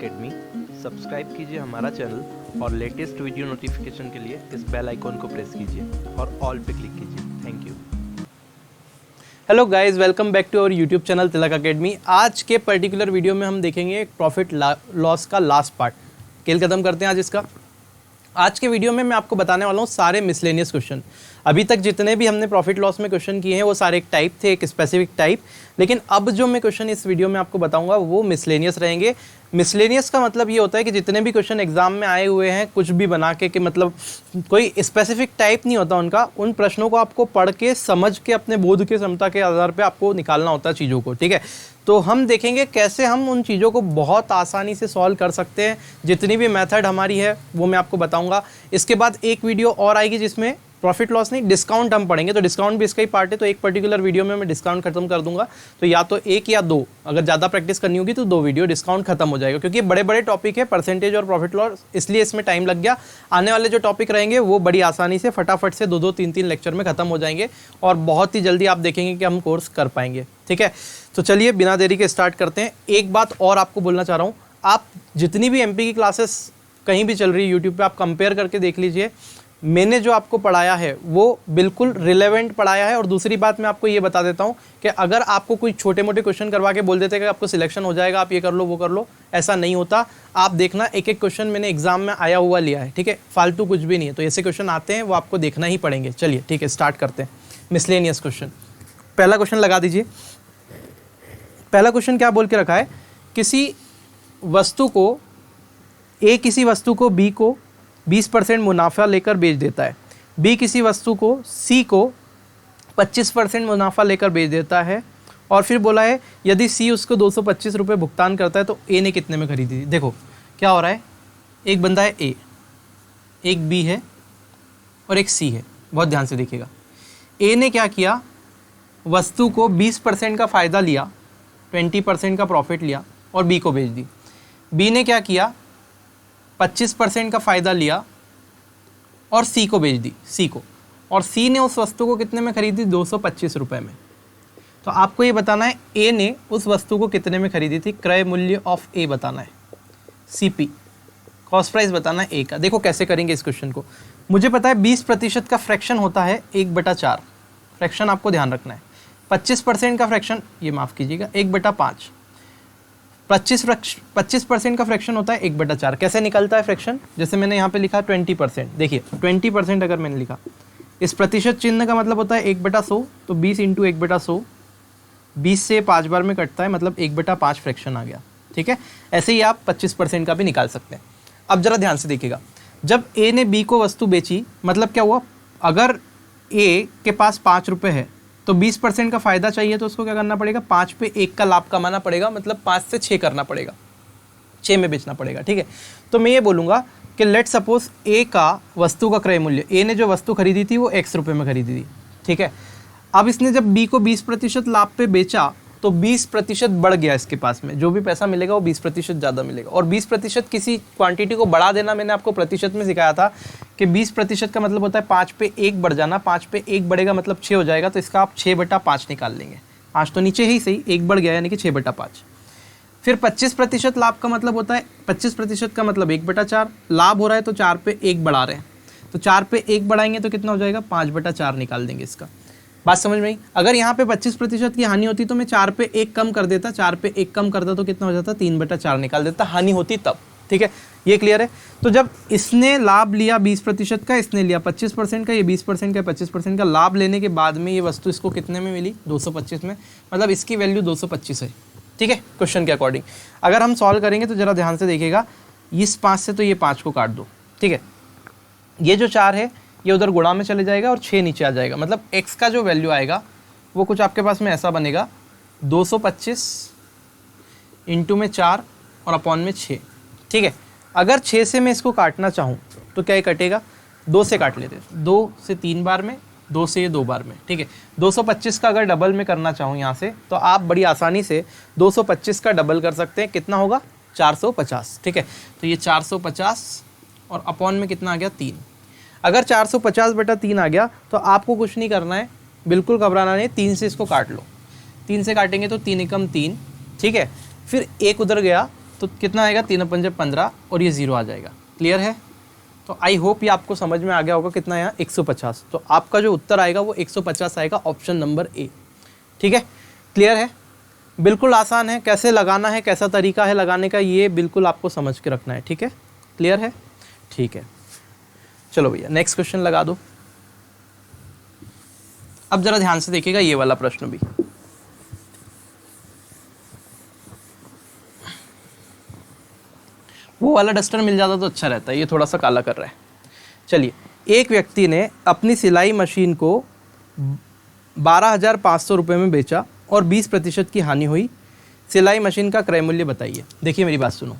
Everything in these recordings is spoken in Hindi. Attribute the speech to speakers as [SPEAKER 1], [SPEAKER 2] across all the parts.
[SPEAKER 1] अकेडमी। सब्सक्राइब कीजिए हमारा चैनल और लेटेस्ट वीडियो नोटिफिकेशन के लिए इस बेल आइकॉन को प्रेस कीजिए और ऑल पे क्लिक कीजिए। Thank you.
[SPEAKER 2] Hello guys, welcome back to our YouTube channel Tilak academy. आज के पर्टिकुलर वीडियो में हम देखेंगे प्रॉफिट लॉस का लास्ट पार्ट। खेल खत्म करते हैं आज इसका। आज के वीडियो में मैं आपको बताने वाला हूँ सारे मिसलेनियस क्वेश्चन। अभी तक जितने भी हमने प्रॉफिट लॉस में क्वेश्चन किए हैं वो सारे एक टाइप थे, एक स्पेसिफिक टाइप। लेकिन अब जो मैं क्वेश्चन इस वीडियो में आपको बताऊंगा वो मिसलेनियस रहेंगे। मिसलेनियस का मतलब ये होता है कि जितने भी क्वेश्चन एग्जाम में आए हुए हैं कुछ भी बना के कि मतलब कोई स्पेसिफिक टाइप नहीं होता उनका, उन प्रश्नों को आपको पढ़ के समझ के अपने बोध की क्षमता के आधार पे आपको निकालना होता है चीज़ों को। ठीक है, तो हम देखेंगे कैसे हम उन चीज़ों को बहुत आसानी से सॉल्व कर सकते हैं। जितनी भी मेथड हमारी है वो मैं आपको बताऊंगा। इसके बाद एक वीडियो और आएगी जिसमें प्रॉफिट लॉस नहीं, डिस्काउंट हम पढ़ेंगे। तो डिस्काउंट भी इसका ही पार्ट है, तो एक पर्टिकुलर वीडियो में मैं डिस्काउंट खत्म कर दूंगा। तो या तो एक या दो, अगर ज़्यादा प्रैक्टिस करनी होगी तो दो वीडियो डिस्काउंट खत्म हो जाएगा, क्योंकि बड़े बड़े टॉपिक है परसेंटेज और प्रॉफिट लॉस, इसलिए इसमें टाइम लग गया। आने वाले जो टॉपिक रहेंगे वो बड़ी आसानी से फटाफट से दो तीन लेक्चर में खत्म हो जाएंगे और बहुत ही जल्दी आप देखेंगे कि हम कोर्स कर पाएंगे। ठीक है, तो चलिए बिना देरी के स्टार्ट करते हैं। एक बात और आपको बोलना चाह रहा हूँ, आप जितनी भी एमपी की क्लासेस कहीं भी चल रही है यूट्यूब पे, आप कंपेयर करके देख लीजिए। मैंने जो आपको पढ़ाया है वो बिल्कुल रिलेवेंट पढ़ाया है। और दूसरी बात मैं आपको ये बता देता हूँ कि अगर आपको कोई छोटे मोटे क्वेश्चन करवा के बोल देते कि आपको सिलेक्शन हो जाएगा, आप ये कर लो वो कर लो, ऐसा नहीं होता। आप देखना, एक एक क्वेश्चन मैंने एग्जाम में आया हुआ लिया है। ठीक है, फालतू कुछ भी नहीं है। तो ऐसे क्वेश्चन आते हैं वो आपको देखना ही पड़ेंगे। चलिए ठीक है, स्टार्ट करते हैं। मिसलेनियस क्वेश्चन, पहला क्वेश्चन लगा दीजिए। पहला क्वेश्चन क्या बोल के रखा है, किसी वस्तु को ए किसी वस्तु को बी को 20% मुनाफा लेकर बेच देता है। बी किसी वस्तु को सी को 25% मुनाफा लेकर बेच देता है। और फिर बोला है यदि सी उसको 225 रुपये भुगतान करता है तो ए ने कितने में खरीदी थी। देखो क्या हो रहा है, एक बंदा है ए, एक बी है और एक सी है। बहुत ध्यान से देखिएगा। ए ने क्या किया, वस्तु को 20% का फ़ायदा लिया, 20% का प्रॉफिट लिया और बी को बेच दी। बी ने क्या किया, 25% का फ़ायदा लिया और सी को बेच दी, सी को। और सी ने उस वस्तु को कितने में खरीदी, 225 रुपये में। तो आपको ये बताना है ए ने उस वस्तु को कितने में खरीदी थी। क्रय मूल्य ऑफ ए बताना है, सीपी, कॉस्ट प्राइस बताना है ए का। देखो कैसे करेंगे इस क्वेश्चन को। मुझे पता है 20% का फ्रैक्शन होता है 1/4। फ्रैक्शन आपको ध्यान रखना है। 25% का फ्रैक्शन, ये माफ़ कीजिएगा, 1/5। 25% का फ्रैक्शन होता है 1/4। कैसे निकलता है फ्रैक्शन, जैसे मैंने यहाँ पे लिखा 20%। देखिए 20% अगर मैंने लिखा, इस प्रतिशत चिन्ह का मतलब होता है 1/100। तो 20 × 1/100, 20 से 5 बार में कटता है, मतलब 1/5 फ्रैक्शन आ गया। ठीक है, ऐसे ही आप 25% का भी निकाल सकते हैं। अब जरा ध्यान से देखिएगा, जब ए ने बी को वस्तु बेची, मतलब क्या हुआ, अगर ए के पास 5 रुपये है तो 20% का फ़ायदा चाहिए तो उसको क्या करना पड़ेगा, 5 पे 1 का लाभ कमाना पड़ेगा, मतलब 5 से 6 करना पड़ेगा, 6 में बेचना पड़ेगा। ठीक है, तो मैं ये बोलूँगा कि लेट सपोज ए का वस्तु का क्रय मूल्य, ए ने जो वस्तु खरीदी थी वो X रुपये में खरीदी थी। ठीक है, अब इसने जब बी को 20% लाभ पे बेचा तो 20% बढ़ गया इसके पास में, जो भी पैसा मिलेगा वो 20% ज़्यादा मिलेगा। और 20% किसी क्वांटिटी को बढ़ा देना, मैंने आपको प्रतिशत में सिखाया था कि 20% का मतलब होता है 5 पे 1 बढ़ जाना। 5 पे 1 बढ़ेगा मतलब 6 हो जाएगा, तो इसका आप 6/5 निकाल लेंगे। 5 तो नीचे ही सही, 1 बढ़ गया यानी कि 6/5। फिर 25% लाभ का मतलब होता है, 25% का मतलब 1/4 लाभ हो रहा है, तो 4 पे 1 बढ़ा रहे हैं, तो 4 पे 1 बढ़ाएंगे तो कितना हो जाएगा, 5/4 निकाल देंगे इसका। बात समझ में आई। अगर यहाँ पे 25% की हानि होती तो मैं 4 पे 1 कम कर देता, 4 पे 1 कम करता तो कितना हो जाता, 3/4 निकाल देता, हानि होती तब। ठीक है, ये क्लियर है। तो जब इसने लाभ लिया 20% का, इसने लिया 25% का, ये 20% का 25% का लाभ लेने के बाद में ये वस्तु इसको कितने में मिली, 225 में, मतलब इसकी वैल्यू 225 है। ठीक है, क्वेश्चन के अकॉर्डिंग अगर हम सॉल्व करेंगे तो जरा ध्यान से देखिएगा, इस 5 से तो ये 5 को काट दो। ठीक है, ये जो 4 है ये उधर गुणा में चले जाएगा और 6 नीचे आ जाएगा, मतलब x का जो वैल्यू आएगा वो कुछ आपके पास में ऐसा बनेगा, 225 इंटू में 4 और अपॉन में 6। ठीक है, अगर 6 से मैं इसको काटना चाहूँ तो क्या ये कटेगा, 2 से काट लेते हैं, 2 से 3 बार में, 2 से ये 2 बार में। ठीक है, 225 का अगर डबल में करना चाहूँ यहाँ से, तो आप बड़ी आसानी से 225 का डबल कर सकते हैं। कितना होगा, 450। ठीक है, तो ये 450 और अपॉन में कितना आ गया, 3। अगर 450/3 आ गया तो आपको कुछ नहीं करना है, बिल्कुल घबराना नहीं, 3 से इसको काट लो। 3 से काटेंगे तो 3 एकम 3। ठीक है, फिर 1 उधर गया तो कितना आएगा 3×15 और ये 0 आ जाएगा। क्लियर है? तो आई होप ये आपको समझ में आ गया होगा। कितना यहाँ 150। तो आपका जो उत्तर आएगा वो 150 आएगा, ऑप्शन नंबर ए। ठीक है, क्लियर है? बिल्कुल आसान है, कैसे लगाना है, कैसा तरीका है लगाने का, ये बिल्कुल आपको समझ के रखना है। ठीक है, क्लियर है? ठीक है, चलो भैया नेक्स्ट क्वेश्चन लगा दो। अब जरा ध्यान से देखिएगा ये वाला प्रश्न भी। वो वाला डस्टर मिल जाता तो अच्छा रहता है, ये थोड़ा सा काला कर रहा है। चलिए, एक व्यक्ति ने अपनी सिलाई मशीन को 12,500 रुपये में बेचा और 20% की हानि हुई। सिलाई मशीन का क्रय मूल्य बताइए। देखिए मेरी बात सुनो,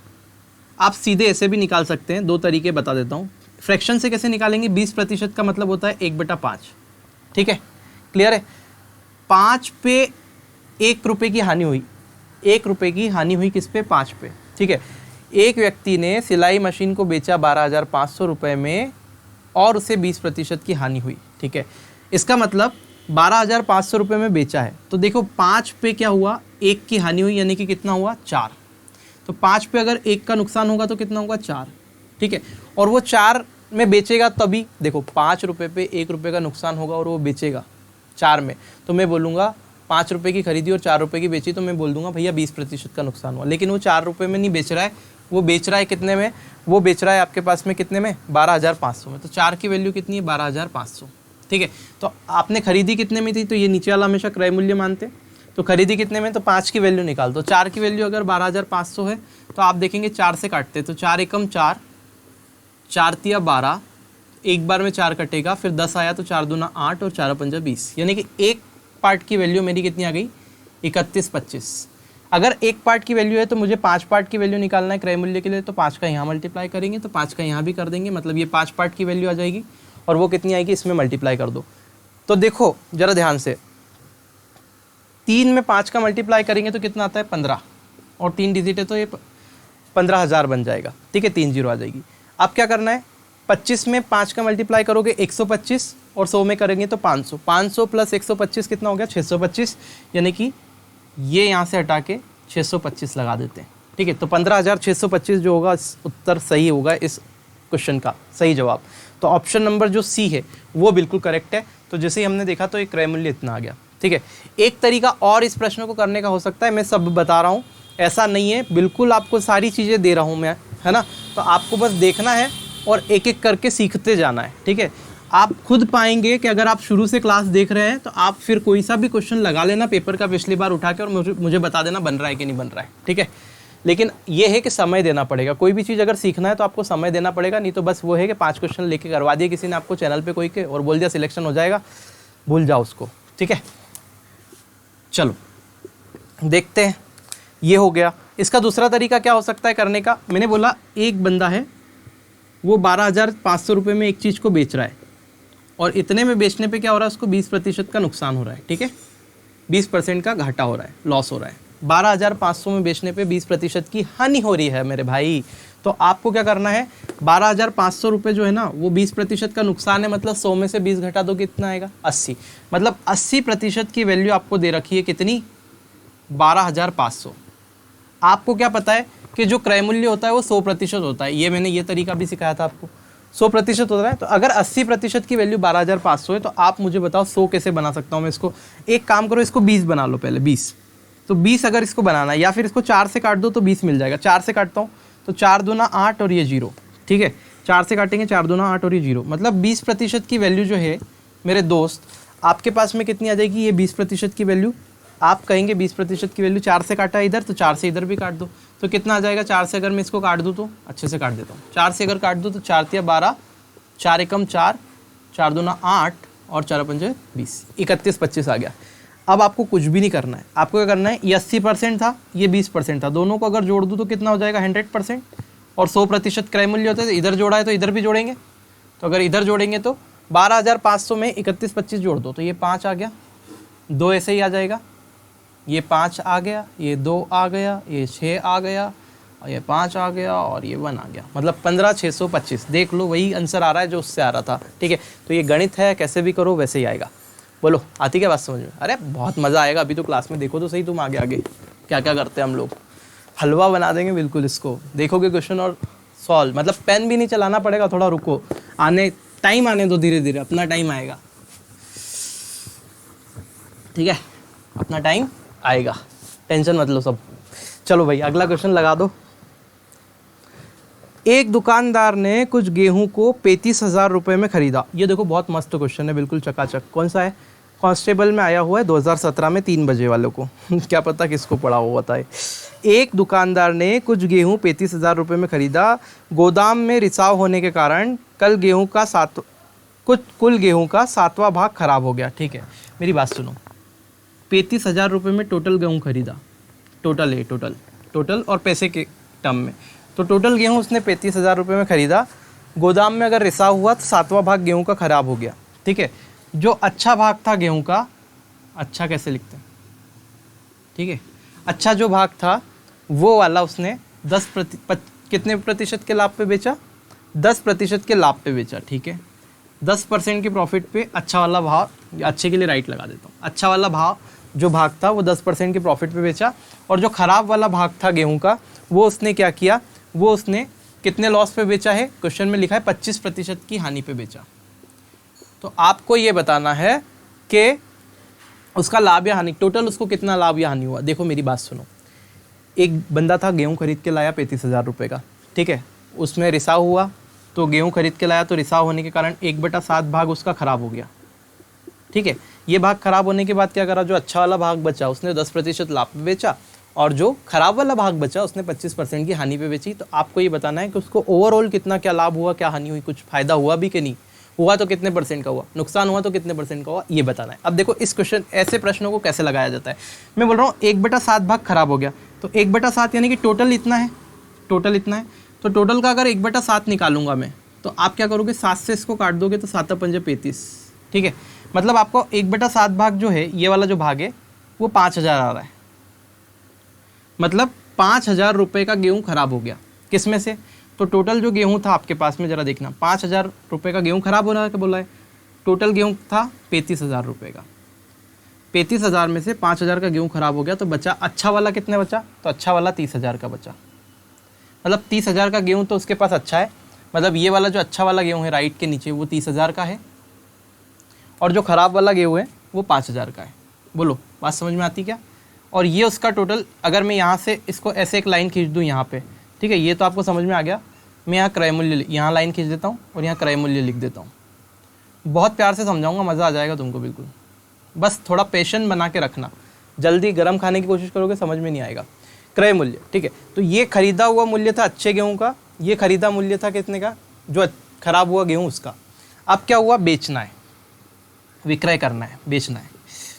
[SPEAKER 2] आप सीधे ऐसे भी निकाल सकते हैं, दो तरीके बता देता हूँ। फ्रैक्शन से कैसे निकालेंगे? 20% का मतलब होता है 1/5। ठीक है, क्लियर है? 5 पे 1 रुपये की हानि हुई। 1 रुपये की हानि हुई किस पे? 5 पे। ठीक है, एक व्यक्ति ने सिलाई मशीन को बेचा 12,500 रुपये में और उसे 20% की हानि हुई। ठीक है, इसका मतलब 12,500 रुपये में बेचा है, तो देखो 5 पे क्या हुआ? 1 की हानि हुई, यानी कि कितना हुआ? 4। तो 5 पे अगर 1 का नुकसान होगा तो कितना होगा? 4। ठीक है, और वो 4 में बेचेगा तभी, देखो 5 रुपये पे 1 रुपये का नुकसान होगा और वो बेचेगा 4 में, तो मैं बोलूँगा 5 रुपये की खरीदी और 4 रुपये की बेची, तो मैं बोल दूंगा भैया 20% का नुकसान हुआ। लेकिन वो 4 रुपये में नहीं बेच रहा है, वो बेच रहा है कितने में? वो बेच रहा है आपके पास में कितने में? 12,500 में। तो 4 की वैल्यू कितनी है? 12,500। ठीक है, तो आपने खरीदी कितने में थी? तो ये नीचे वाला हमेशा क्रय मूल्य मानते, तो खरीदी कितने में? तो 5 की वैल्यू निकाल दो। 4 की वैल्यू अगर 12,500 है तो आप देखेंगे 4 से काटते, तो 4 एकम 4, 4 तिया 12, एक बार में 4 कटेगा, फिर 10 आया तो 4 दूना 8 और 4 पंजा 20, यानी कि एक पार्ट की वैल्यू मेरी कितनी आ गई? 3125। अगर एक पार्ट की वैल्यू है तो मुझे 5 पार्ट की वैल्यू निकालना है क्रय मूल्य के लिए, तो 5 का यहाँ मल्टीप्लाई करेंगे, तो 5 का यहाँ भी कर देंगे, मतलब ये 5 पार्ट की वैल्यू आ जाएगी। और वो कितनी आएगी? इसमें मल्टीप्लाई कर दो। तो देखो जरा ध्यान से, 3 में 5 का मल्टीप्लाई करेंगे तो कितना आता है? 15, और 3 डिजिट है तो ये 15,000 बन जाएगा। ठीक है, 3 जीरो आ जाएगी। अब क्या करना है? 25 में 5 का मल्टीप्लाई करोगे 125, और 100 में करेंगे तो 500। 500 प्लस 125 कितना हो गया? 625, यानी कि ये यहाँ से हटा के 625 लगा देते हैं। ठीक है, तो 15,625 जो होगा उत्तर सही होगा इस क्वेश्चन का, सही जवाब। तो ऑप्शन नंबर जो सी है वो बिल्कुल करेक्ट है। तो जैसे ही हमने देखा तो एक क्रय मूल्य इतना आ गया। ठीक है, एक तरीका और इस प्रश्न को करने का हो सकता है, मैं सब बता रहा हूँ, ऐसा नहीं है, बिल्कुल आपको सारी चीज़ें दे रहा हूँ मैं, है ना। तो आपको बस देखना है और एक एक करके सीखते जाना है। ठीक है, आप खुद पाएंगे कि अगर आप शुरू से क्लास देख रहे हैं तो आप फिर कोई सा भी क्वेश्चन लगा लेना पेपर का पिछली बार उठा के, और मुझे बता देना बन रहा है कि नहीं बन रहा है। ठीक है, लेकिन ये है कि समय देना पड़ेगा। कोई भी चीज़ अगर सीखना है तो आपको समय देना पड़ेगा, नहीं तो बस वो है कि 5 क्वेश्चन लेके करवा दिए किसी ने आपको चैनल पे कोई के और बोल दिया सिलेक्शन हो जाएगा, भूल जाओ उसको। ठीक है, चलो देखते हैं। ये हो गया। इसका दूसरा तरीका क्या हो सकता है करने का? मैंने बोला एक बंदा है, वो 12,500 रुपये में एक चीज़ को बेच रहा है, और इतने में बेचने पे क्या हो रहा है? उसको 20% का नुकसान हो रहा है। ठीक है, 20% का घाटा हो रहा है, लॉस हो रहा है। 12,500 में बेचने पे 20% की हानि हो रही है मेरे भाई। तो आपको क्या करना है? 12,500 रुपये जो है ना, वो 20% का नुकसान है, मतलब 100 में से 20 घटा दो, कितना आएगा? 80। मतलब 80% की वैल्यू आपको दे रखी है, कितनी? 12,500। आपको क्या पता है कि जो क्रय मूल्य होता है वो 100% होता है। ये मैंने ये तरीका भी सिखाया था आपको, 100% होता है। तो अगर 80% की वैल्यू 12,500 है तो आप मुझे बताओ 100 कैसे बना सकता हूँ मैं इसको? एक काम करो, इसको 20 बना लो पहले, 20। तो 20 अगर इसको बनाना है, या फिर इसको 4 से काट दो तो 20 मिल जाएगा। 4 से काटता हूँ तो 4 दूना 8 और ये 0। ठीक है, 4 से काटेंगे, 4 दूना 8 और ये 0, मतलब 20% की वैल्यू जो है मेरे दोस्त आपके पास में कितनी आ जाएगी? ये 20% की वैल्यू। आप कहेंगे 20% की वैल्यू 4 से काटा इधर, तो 4 से इधर भी काट दो, तो कितना आ जाएगा? 4 से अगर मैं इसको काट दूँ तो अच्छे से काट देता हूँ। 4 से अगर काट दूँ तो 4 तिया 12, 4 एकम 4, 4 दूना 8 और 4 पंजे 20, 3125 आ गया। अब आपको कुछ भी नहीं करना है। आपको क्या करना है? ये 80% था, ये 20% था, दोनों को अगर जोड़ दूँ तो कितना हो जाएगा? 100%। और 100% क्रय मूल्य होता है, तो इधर जोड़ा है तो इधर भी जोड़ेंगे। तो अगर इधर जोड़ेंगे तो 12,500 में 3125 जोड़ दो तो ये 5 आ गया, 2 ऐसे ही आ जाएगा, ये 5 आ गया, ये 2 आ गया, ये 6 आ गया, और ये 5 आ गया, और ये 1 आ गया, मतलब 15,625। देख लो वही आंसर आ रहा है जो उससे आ रहा था। ठीक है, तो ये गणित है, कैसे भी करो वैसे ही आएगा। बोलो, आती क्या बात समझ में? अरे बहुत मज़ा आएगा, अभी तो क्लास में देखो तो सही तुम आगे आगे क्या क्या करते हैं हम लोग। हलवा बना देंगे बिल्कुल इसको। देखोगे क्वेश्चन और सॉल्व, मतलब पेन भी नहीं चलाना पड़ेगा, थोड़ा रुको, टाइम आने दो, धीरे धीरे अपना टाइम आएगा, ठीक है, अपना टाइम आएगा, टेंशन मत लो सब। चलो भाई अगला क्वेश्चन लगा दो। एक दुकानदार ने कुछ गेहूं को 35,000 रुपये में खरीदा। ये देखो बहुत मस्त क्वेश्चन है, बिल्कुल चकाचक। कौन सा है? कांस्टेबल में आया हुआ है 2017 में 3 बजे वालों को क्या पता किसको पढ़ा हो बताए। एक दुकानदार ने कुछ गेहूं 35,000 रुपये में खरीदा। गोदाम में रिसाव होने के कारण कुल गेहूं का 7वां भाग खराब हो गया। ठीक है, मेरी बात सुनो, 35,000 रुपये में टोटल गेहूँ खरीदा, टोटल है, टोटल और पैसे के टर्म में, तो टोटल गेहूँ उसने 35,000 रुपये में खरीदा। गोदाम में अगर रिसाव हुआ तो 7वां भाग गेहूँ का खराब हो गया। ठीक है, जो अच्छा भाग था गेहूँ का, अच्छा कैसे लिखते हैं, ठीक है, अच्छा जो भाग था वो वाला उसने कितने प्रतिशत के लाभ पे बेचा? 10% के लाभ पे बेचा। ठीक है, 10% की प्रॉफिट पे अच्छा वाला भाव, अच्छे के लिए राइट लगा देता हूँ, अच्छा वाला भाव जो भाग था वो 10% की प्रॉफिट पे बेचा, और जो खराब वाला भाग था गेहूं का वो उसने क्या किया, वो उसने कितने लॉस पे बेचा है? क्वेश्चन में लिखा है 25% की हानि पे बेचा। तो आपको ये बताना है कि उसका लाभ या हानि, टोटल उसको कितना लाभ या हानि हुआ। देखो मेरी बात सुनो, एक बंदा था गेहूँ खरीद के लाया 35,000 रुपये का, ठीक है, उसमें रिसाव हुआ, तो गेहूँ खरीद के लाया, तो रिसाव होने के कारण 1/7 भाग उसका खराब हो गया। ठीक है, ये भाग खराब होने के बाद क्या करा, जो अच्छा वाला भाग बचा उसने 10% लाभ पे बेचा, और जो खराब वाला भाग बचा उसने 25% की हानि पे बेची। तो आपको ये बताना है कि उसको ओवरऑल कितना क्या लाभ हुआ, क्या हानि हुई, कुछ फायदा हुआ भी कि नहीं हुआ, तो कितने परसेंट का हुआ, नुकसान हुआ तो कितने परसेंट का हुआ, ये बताना है। अब देखो इस क्वेश्चन, ऐसे प्रश्नों को कैसे लगाया जाता है, मैं बोल रहा हूँ 1/7 भाग खराब हो गया, तो 1/7 यानी कि टोटल इतना है, टोटल इतना है, तो टोटल का अगर 1/7 निकालूंगा मैं, तो आप क्या करोगे, 7 से इसको काट दोगे तो 7 पंजे 35। ठीक है, मतलब आपको 1/7 भाग जो है, ये वाला जो भाग है वो 5,000 आ रहा है, मतलब 5,000 रुपये का गेहूँ खराब हो गया। किस में से? तो टोटल जो गेहूँ था आपके पास में, जरा देखना, 5,000 रुपये का गेहूँ खराब होना क्या बोला है, टोटल गेहूँ था 35,000 रुपये का, 35,000 में से 5,000 का गेहूँ खराब हो गया, तो बचा अच्छा वाला, कितने बचा, तो अच्छा वाला 30,000 का बचा। मतलब 30,000 का गेहूँ तो उसके पास अच्छा है, मतलब ये वाला जो अच्छा वाला गेहूँ है राइट के नीचे वो 30,000 का है, और जो ख़राब वाला गेहूँ है वो 5,000 का है। बोलो बात समझ में आती क्या? और ये उसका टोटल, अगर मैं यहाँ से इसको ऐसे एक लाइन खींच दूँ यहाँ पे, ठीक है, ये तो आपको समझ में आ गया। मैं यहाँ क्रय मूल्य, यहाँ लाइन खींच देता हूँ और यहाँ क्रय मूल्य लिख देता हूँ। बहुत प्यार से समझाऊँगा, मज़ा आ जाएगा तुमको बिल्कुल, बस थोड़ा पेशेंस बना के रखना, जल्दी गर्म खाने की कोशिश करोगे समझ में नहीं आएगा। क्रय मूल्य, ठीक है, तो ये खरीदा हुआ मूल्य था अच्छे गेहूँ का, ये खरीदा मूल्य था कितने का, जो खराब हुआ गेहूँ उसका। अब क्या हुआ, बेचना है, विक्रय करना है, बेचना है,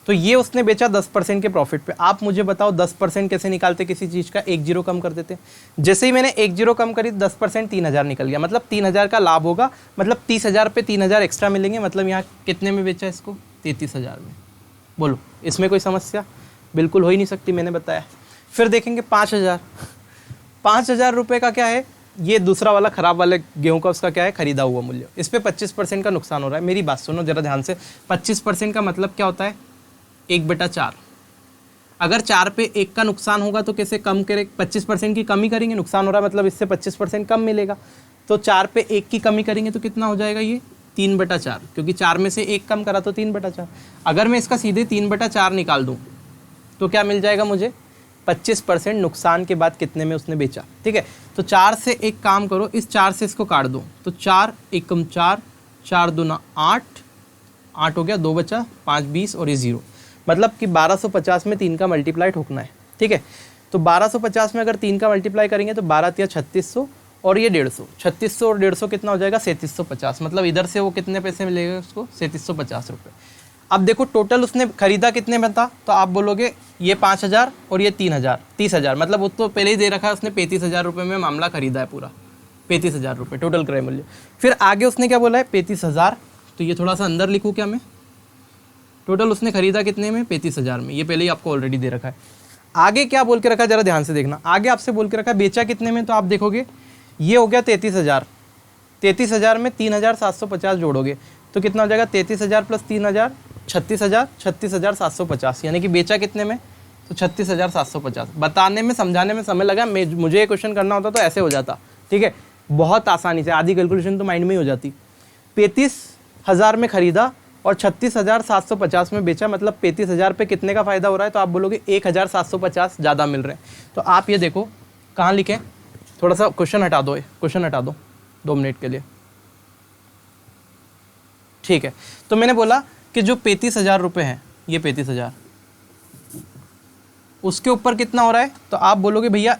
[SPEAKER 2] तो ये उसने बेचा 10% के प्रॉफिट पे। आप मुझे बताओ 10% कैसे निकालते किसी चीज़ का, 1 0 कम कर देते। जैसे ही मैंने 1 0 कम करी 10% 3,000 निकल गया, मतलब 3,000 का लाभ होगा, मतलब 30,000 पे 3,000 एक्स्ट्रा मिलेंगे, मतलब यहाँ कितने में बेचा इसको, 33,000 में। बोलो इसमें कोई समस्या बिल्कुल हो ही नहीं सकती, मैंने बताया। फिर देखेंगे 5,000 रुपये का क्या है, ये दूसरा वाला खराब वाले गेहूं का उसका क्या है, खरीदा हुआ मूल्य, इस पे 25% का नुकसान हो रहा है। मेरी बात सुनो जरा ध्यान से, 25% का मतलब क्या होता है, 1/4। अगर 4 पे 1 का नुकसान होगा तो कैसे कम करें, 25% की कमी करेंगे, नुकसान हो रहा है मतलब इससे 25% कम मिलेगा, तो 4 पे 1 की कमी करेंगे तो कितना हो जाएगा, ये 3/4, क्योंकि 4 में से 1 कम करा तो 3/4। अगर मैं इसका सीधे 3/4 निकाल दूँ तो क्या मिल जाएगा मुझे, 25% नुकसान के बाद कितने में उसने बेचा। ठीक है, तो 4 से एक काम करो, इस 4 से इसको काट दो, तो 4 एकम 4, 4 दूना 8, 8 हो गया, 2 बचा, 5 20 और ये 0, मतलब कि 1250 में 3 का मल्टीप्लाई ठोकना है। ठीक है, तो 1250 में अगर 3 का मल्टीप्लाई करेंगे तो 12 या 3600 और ये 150, 3600 और 150 कितना हो जाएगा, 3750, मतलब इधर से वो कितने पैसे मिलेगा उसको, 3750 रुपये। अब देखो टोटल उसने खरीदा कितने में था, तो आप बोलोगे ये 5,000 और ये 3,000, 30,000, मतलब वो तो पहले ही दे रखा है उसने, 35,000 रुपये में मामला खरीदा है पूरा, 35,000 रुपये टोटल क्रय मूल्य। फिर आगे उसने क्या बोला है, 35,000, तो ये थोड़ा सा अंदर लिखूँ क्या मैं, टोटल उसने खरीदा कितने में, 35,000 में, ये पहले ही आपको ऑलरेडी दे रखा है। आगे क्या बोल के रखा है, जरा ध्यान से देखना, आगे आपसे बोल के रखा है बेचा कितने में, तो आप देखोगे ये हो गया 33,000, 33,000 में 3,750 जोड़ोगे तो कितना हो जाएगा, 33,000 प्लस 3,000, 36,000, 36,750, यानी कि बेचा कितने में, तो 36,750। बताने में समझाने में समय लगा, मुझे ये क्वेश्चन करना होता तो ऐसे हो जाता, ठीक है, बहुत आसानी से, आधी कैलकुलेशन तो माइंड में ही हो जाती। 35,000 में खरीदा और 36,750 में बेचा, मतलब 35,000 पे कितने का फ़ायदा हो रहा है? तो आप बोलोगे 1,750 ज़्यादा मिल रहे हैं। तो आप ये देखो कहाँ लिखें, थोड़ा सा क्वेश्चन हटा दो, क्वेश्चन हटा दो 2 मिनट के लिए, ठीक है। तो मैंने बोला कि जो 35,000 रुपये हैं, ये 35,000, उसके ऊपर कितना हो रहा है? तो आप बोलोगे भैया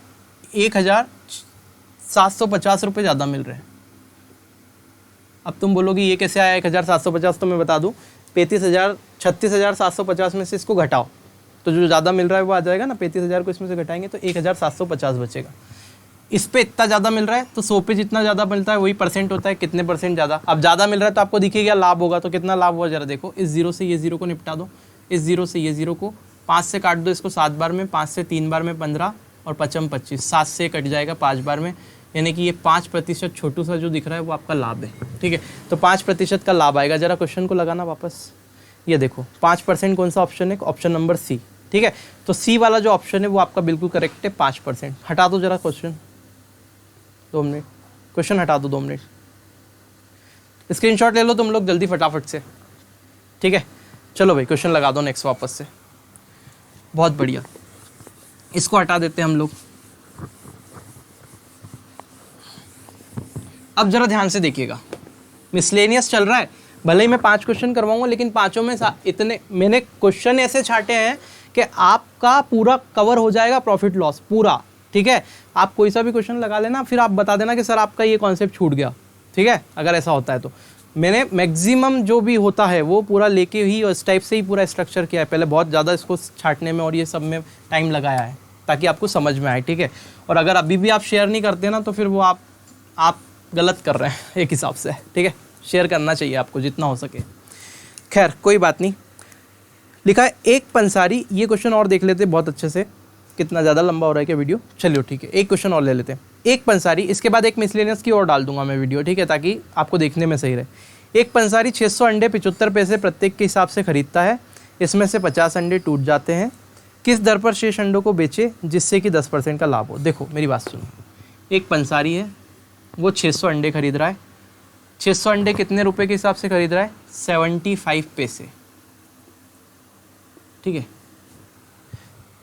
[SPEAKER 2] 1,750 रुपये ज़्यादा मिल रहे हैं। अब तुम बोलोगे ये कैसे आया 1,750? तो मैं बता दूं, 36,750 में से इसको घटाओ तो जो ज़्यादा मिल रहा है वो आ जाएगा ना। 35,000 को इसमें से घटाएंगे तो 1,750 बचेगा। इस पे इतना ज़्यादा मिल रहा है तो 100 पे जितना ज़्यादा मिलता है वही परसेंट होता है, कितने परसेंट ज़्यादा। अब ज़्यादा मिल रहा है तो आपको दिखेगा लाभ होगा, तो कितना लाभ हुआ ज़रा देखो। इस जीरो से ये जीरो को निपटा दो, इस जीरो से ये जीरो को 5 से काट दो, इसको 7 बार में, 5 से 3 बार में 15 और 55 25, 7 से कट जाएगा 5 बार में, यानी कि ये 5% छोटू सा जो दिख रहा है वो आपका लाभ है, ठीक है। तो 5% का लाभ आएगा। जरा क्वेश्चन को लगाना वापस, ये देखो 5% कौन सा ऑप्शन है? ऑप्शन नंबर सी, ठीक है। तो सी वाला जो ऑप्शन है वो आपका बिल्कुल करेक्ट है, 5%। हटा दो जरा क्वेश्चन, 2 मिनट, क्वेश्चन हटा दो 2 मिनट, स्क्रीनशॉट ले लो तुम लोग जल्दी फटाफट से, ठीक है। चलो भाई क्वेश्चन लगा दो नेक्स्ट वापस से, बहुत बढ़िया। इसको हटा देते हैं हम लोग। अब जरा ध्यान से देखिएगा, मिसलेनियस चल रहा है, भले ही मैं 5 क्वेश्चन करवाऊंगा लेकिन पांचों में इतने मैंने क्वेश्चन ऐसे छाटे हैं कि आपका पूरा कवर हो जाएगा प्रॉफिट लॉस पूरा, ठीक है। आप कोई सा भी क्वेश्चन लगा लेना, फिर आप बता देना कि सर आपका ये कॉन्सेप्ट छूट गया, ठीक है। अगर ऐसा होता है तो मैंने मैक्सिमम जो भी होता है वो पूरा लेके ही और इस टाइप से ही पूरा स्ट्रक्चर किया है। पहले बहुत ज़्यादा इसको छाटने में और ये सब में टाइम लगाया है ताकि आपको समझ में आए, ठीक है। और अगर अभी भी आप शेयर नहीं करते ना तो फिर वो आप गलत कर रहे हैं एक हिसाब से, ठीक है। शेयर करना चाहिए आपको जितना हो सके। खैर कोई बात नहीं। लिखा है एक पंसारी, ये क्वेश्चन और देख लेते बहुत अच्छे से, कितना ज़्यादा लंबा हो रहा है क्या वीडियो? चलिए ठीक है, एक क्वेश्चन और ले लेते हैं। एक पंसारी, इसके बाद एक मिसलेनियस की और डाल दूंगा मैं वीडियो, ठीक है, ताकि आपको देखने में सही रहे। एक पंसारी 600 अंडे 75 पैसे प्रत्येक के हिसाब से खरीदता है, इसमें से 50 अंडे टूट जाते हैं, किस दर पर शेष अंडों को बेचे जिससे कि 10% का लाभ हो? देखो मेरी बात सुनो, एक पंसारी है, वो 600 अंडे खरीद रहा है। 600 अंडे कितने रुपए के हिसाब से खरीद रहा है? 75 पैसे, ठीक है।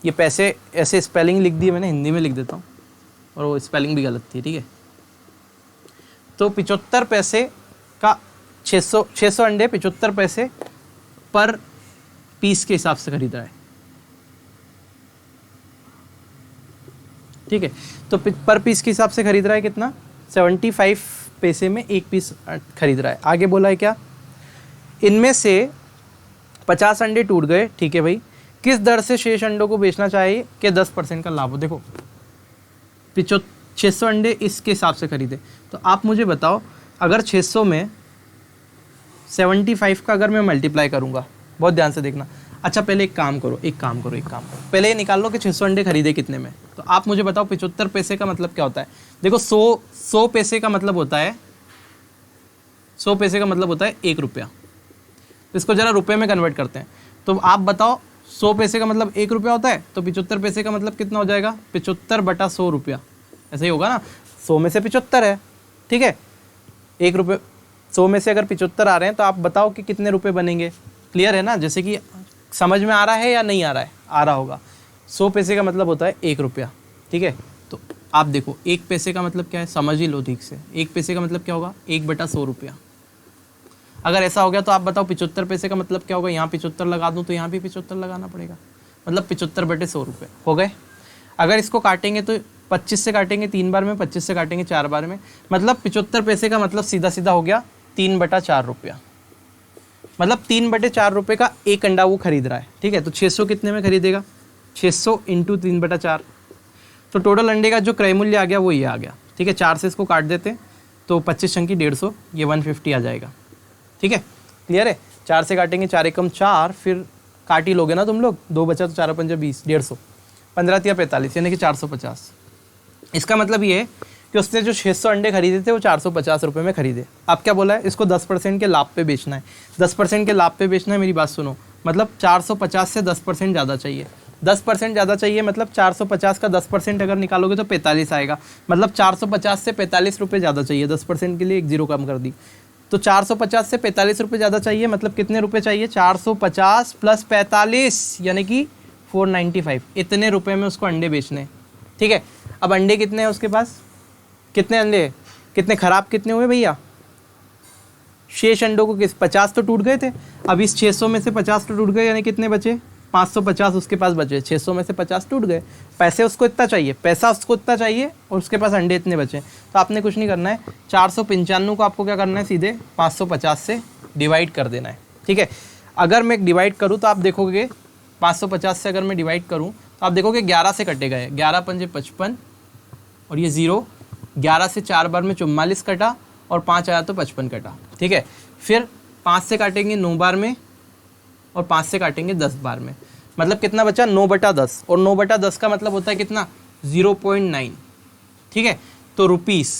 [SPEAKER 2] ये पैसे ऐसे स्पेलिंग लिख दी है मैंने, हिंदी में लिख देता हूँ और वो स्पेलिंग भी गलत थी, ठीक है। तो 75 पैसे का 600 अंडे 75 पैसे पर पीस के हिसाब से खरीद रहा है, ठीक है। तो पर पीस के हिसाब से खरीद रहा है कितना? 75 पैसे में एक पीस खरीद रहा है। आगे बोला है क्या? इनमें से 50 अंडे टूट गए, ठीक है भाई, किस दर से शेष अंडों को बेचना चाहिए कि 10% का लाभ हो? देखो 600 अंडे इसके हिसाब से खरीदे, तो आप मुझे बताओ अगर 600 में 75 का अगर मैं मल्टीप्लाई करूंगा, बहुत ध्यान से देखना। अच्छा पहले एक काम करो, पहले ये निकाल लो कि 600 अंडे खरीदे कितने में। तो आप मुझे बताओ 75 पैसे का मतलब क्या होता है? देखो 100 पैसे का मतलब होता है, 100 पैसे का मतलब होता है 1 रुपया। इसको जरा रुपए में कन्वर्ट करते हैं, तो आप बताओ 100 पैसे का मतलब 1 रुपया होता है, तो 75 पैसे का मतलब कितना हो जाएगा? 75 बटा 100 रुपया, ऐसा ही होगा ना। 100 में से 75 है, ठीक है, 1 रुपये, 100 में से अगर 75 आ रहे हैं तो आप बताओ कि कितने रुपए बनेंगे। क्लियर है ना? जैसे कि समझ में आ रहा है या नहीं आ रहा है? आ रहा होगा। 100 पैसे का मतलब होता है 1 रुपया, ठीक है। तो आप देखो 1 पैसे का मतलब क्या है, समझ ही लो ठीक से। 1 पैसे का मतलब क्या होगा? 1 बटा 100 रुपया। अगर ऐसा हो गया तो आप बताओ 75 पैसे का मतलब क्या होगा? यहाँ 75 लगा दूँ तो यहाँ भी 75 लगाना पड़ेगा, मतलब 75 बटे 100 रुपये हो गए। अगर इसको काटेंगे तो 25 से काटेंगे 3 बार में, 25 से काटेंगे 4 बार में, मतलब 75 पैसे का मतलब सीधा सीधा हो गया 3 बटा 4 रुपया। मतलब 3 बटे 4 रुपये का एक अंडा वो खरीद रहा है, ठीक है। तो 600 कितने में खरीदेगा? 600 इंटू 3 बटा 4, तो टोटल अंडे का जो क्रय मूल्य आ गया वो ये आ गया, ठीक है। 4 से इसको काट देते हैं तो 25 अंकी 150, ये 150 आ जाएगा, ठीक है। क्लियर है? 4 से काटेंगे 4 एकम 4, फिर काट ही लोगे ना तुम लोग, 2 बचा तो 4 पंजा 20, 150, 15 तिया 45, यानी कि 450। इसका मतलब ये है कि उसने जो 600 अंडे खरीदे थे वो 450 रुपये में खरीदे। अब क्या बोला है? इसको 10% के लाभ पे बेचना है। 10% के लाभ पे बेचना है, मेरी बात सुनो, मतलब 450 से 10% ज़्यादा चाहिए, 10% ज़्यादा चाहिए, मतलब 450 का 10% अगर निकालोगे तो 45 आएगा, मतलब 450 से 45 रुपये ज़्यादा चाहिए, 10% के लिए एक जीरो कम कर दी। तो 450 से 45 रुपये ज़्यादा चाहिए, मतलब कितने रुपए चाहिए, 450 प्लस 45 यानी कि 495, इतने रुपए में उसको अंडे बेचने हैं। ठीक है, अब अंडे कितने हैं उसके पास, कितने अंडे, कितने ख़राब कितने हुए भैया, शेष अंडों को 50 तो टूट गए थे, अब इस 600 में से 50 तो टूट गए, यानी कितने बचे, 550 उसके पास बचे, 600 में से 50 टूट गए, पैसे उसको इतना चाहिए, पैसा उसको इतना चाहिए और उसके पास अंडे इतने बचे। तो आपने कुछ नहीं करना है, 495 को आपको क्या करना है, सीधे 550 से डिवाइड कर देना है। ठीक है, अगर मैं डिवाइड करूँ तो आप देखोगे 550 से अगर मैं डिवाइड करूँ तो आप देखोगे 11 से कटेगा, 11 पंजे 55 और ये 0, 11 से 4 बार में 44 कटा और 5 आया तो 55 कटा। ठीक है, फिर 5 से काटेंगे 9 बार में और 5 से काटेंगे 10 बार में, मतलब कितना बचा, 9/10, और 9/10 का मतलब होता है कितना, 0.9। ठीक है, तो रुपीस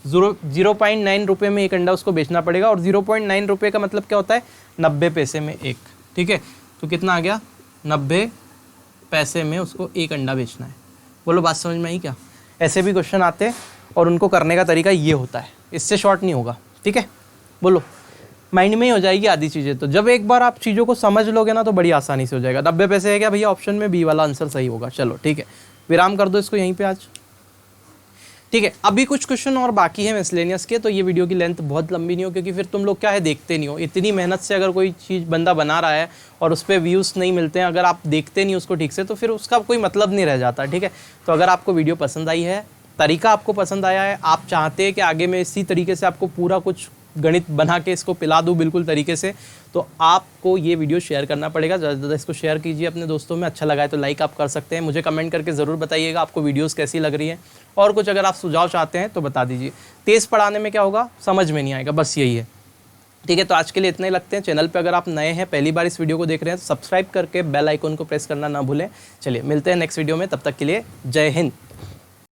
[SPEAKER 2] 0.9 रुपये में एक अंडा उसको बेचना पड़ेगा, और 0.9 रुपये का मतलब क्या होता है, 90 पैसे में एक। ठीक है, तो कितना आ गया, 90 पैसे में उसको एक अंडा बेचना है। बोलो बात समझ में आई क्या? ऐसे भी क्वेश्चन आते हैं और उनको करने का तरीका ये होता है, इससे शॉर्ट नहीं होगा। ठीक है, बोलो, माइंड में ही हो जाएगी आधी चीज़ें। तो जब एक बार आप चीज़ों को समझ लोगे ना तो बड़ी आसानी से हो जाएगा। 90 पैसे है क्या भैया, ऑप्शन में बी वाला आंसर सही होगा। चलो ठीक है, विराम कर दो इसको यहीं पे आज। ठीक है, अभी कुछ क्वेश्चन और बाकी है मिसलेनियस के, तो ये वीडियो की लेंथ बहुत लंबी नहीं हो, क्योंकि फिर तुम लोग क्या है देखते नहीं हो। इतनी मेहनत से अगर कोई चीज़ बंदा बना रहा है और उस पर व्यूज़ नहीं मिलते हैं, अगर आप देखते नहीं उसको ठीक से, तो फिर उसका कोई मतलब नहीं रह जाता। ठीक है, तो अगर आपको वीडियो पसंद आई है, तरीका आपको पसंद आया है, आप चाहते हैं कि आगे मैं इसी तरीके से आपको पूरा कुछ गणित बना के इसको पिला दूँ बिल्कुल तरीके से, तो आपको ये वीडियो शेयर करना पड़ेगा। ज़्यादा से ज़्यादा इसको शेयर कीजिए अपने दोस्तों में। अच्छा लगा है तो लाइक आप कर सकते हैं। मुझे कमेंट करके ज़रूर बताइएगा आपको वीडियोस कैसी लग रही है, और कुछ अगर आप सुझाव चाहते हैं तो बता दीजिए। तेज़ पढ़ाने में क्या होगा, समझ में नहीं आएगा, बस यही है। ठीक है, तो आज के लिए इतना ही लगते हैं। चैनल पे अगर आप नए हैं, पहली बार इस वीडियो को देख रहे हैं, तो सब्सक्राइब करके बेल आइकन को प्रेस करना ना भूलें। चलिए मिलते हैं नेक्स्ट वीडियो में, तब तक के लिए जय हिंद।